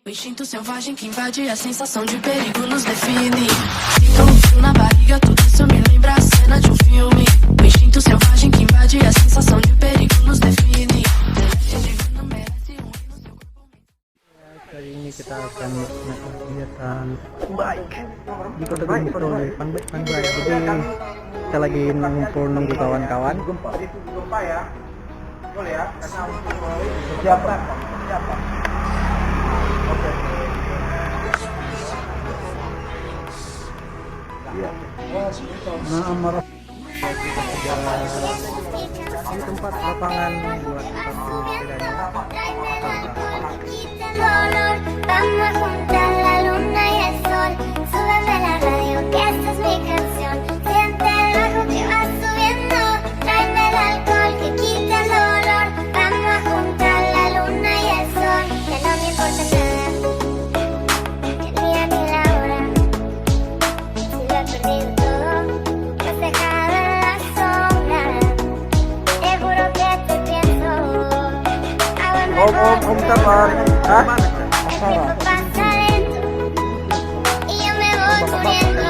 O instinto selvagem que invade a sensação de perigo nos define. Sinto um frio na barriga, tudo isso me lembra a cena de um filme. O instinto selvagem que invade a sensação de perigo nos define. Divino merece um hino, seu corpo. Kali ini kita akan melakukan kegiatan bike di Kota Gunung Kidul, Funbike. Jadi kita lagi nunggu kawan-kawan. Siapa? Oke. Nah, amarah di tempat lapangan buat parkir sepedanya. Dolor, vamos juntar la luna y el sol. Súbeme la radio, que esta es mi canción. Siente el bajo que va subiendo. Tráeme el alcohol que quita el dolor. Vamos a juntar la luna y el sol. Que no me importa nada, ni el día ni la hora. Si lo he perdido todo, lo has dejado en la sombra. Te juro que te pienso. Om sabar. Hah? El tiempo pasa lento y yo me voy muriendo.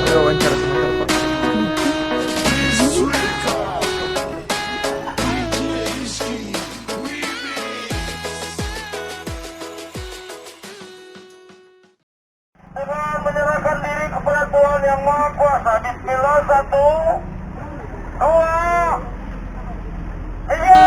Ada wawancara sama siapa? Dengan menyerahkan diri kepada Tuhan Yang Maha Kuasa. Bismillah, 1, 2, 3.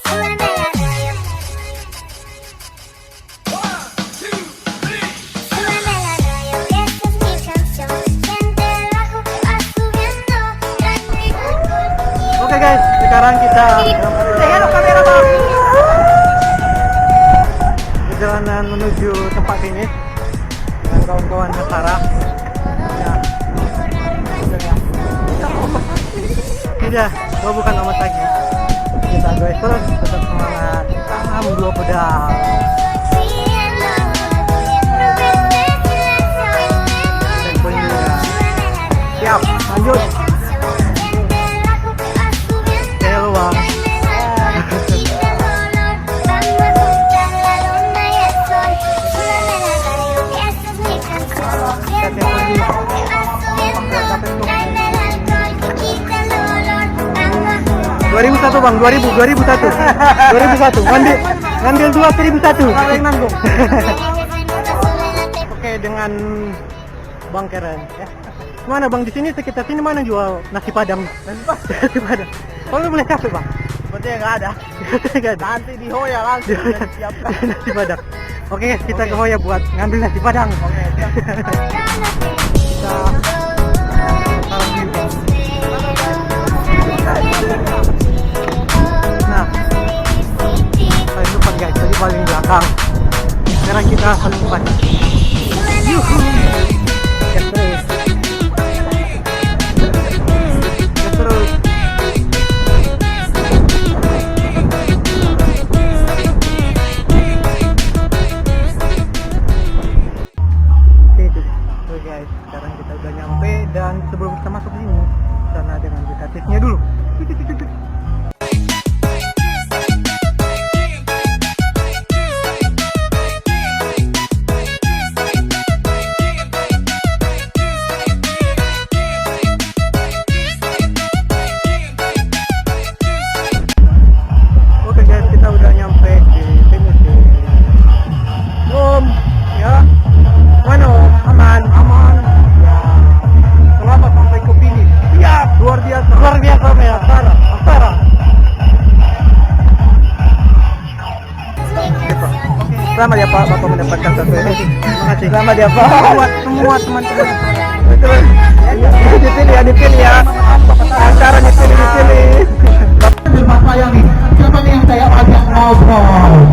Súbeme la radio. Súbeme la radio, que esta es mi canción. Siente el bajo que va subiendo. Tráeme el alcohol. Oke guys, sekarang kita perjalanan menuju tempat finish dengan kawan-kawan Hasara. Ya. Tidak, gua bukan amat lagi. Kita guys terus tetap semangat. Tanam 2 pedal. Siguiendo, romperte silencio. Dan juga. Súbeme la radio. Siap, lanjut. Siente el bajo que va subiendo. Kayak luang. Tráeme el alcohol que quita el dolor. Vamos a juntar la luna y el sol. Súbeme la radio, que esta es mi canción. Siente el bajo que va subiendo. Tráeme el alcohol que quita el dolor. Vamos a juntar 2001 bang, 2001 ngambil 2 1001. Yang nanggung. Oke, dengan Bang Keren ya. Mana bang, di sini sekitar sini mana jual nasi padang? Nasi padang. Kalau boleh kasih bang? Sepertinya nggak ada. Nggak ada. Nanti di Hoya langsung siapkan. Nasi padang. Oke, kita ke Hoya buat ngambil nasi padang. Oke, siap. Kita nah, paling depan guys, tadi paling belakang. Sekarang kita paling depan. Yuhu. Gas terus. Gas terus. Oke guys, sekarang kita udah nyampe dan sebelum kita masuk sini, sana dengan indikatifnya dulu. Oke guys, kita udah nyampe di finish. Om, ya. Mana Om? Aman. Ya. Selamat sampai ke finish. Ya. Selamat ya Pak, Bapak mendapatkan satu ini. Terima kasih. Selamat ya Pak. Semua teman-teman. Betul. Dipilih ya. Acara dipilih. Bapak yang siapa nih yang saya ajak ngobrol?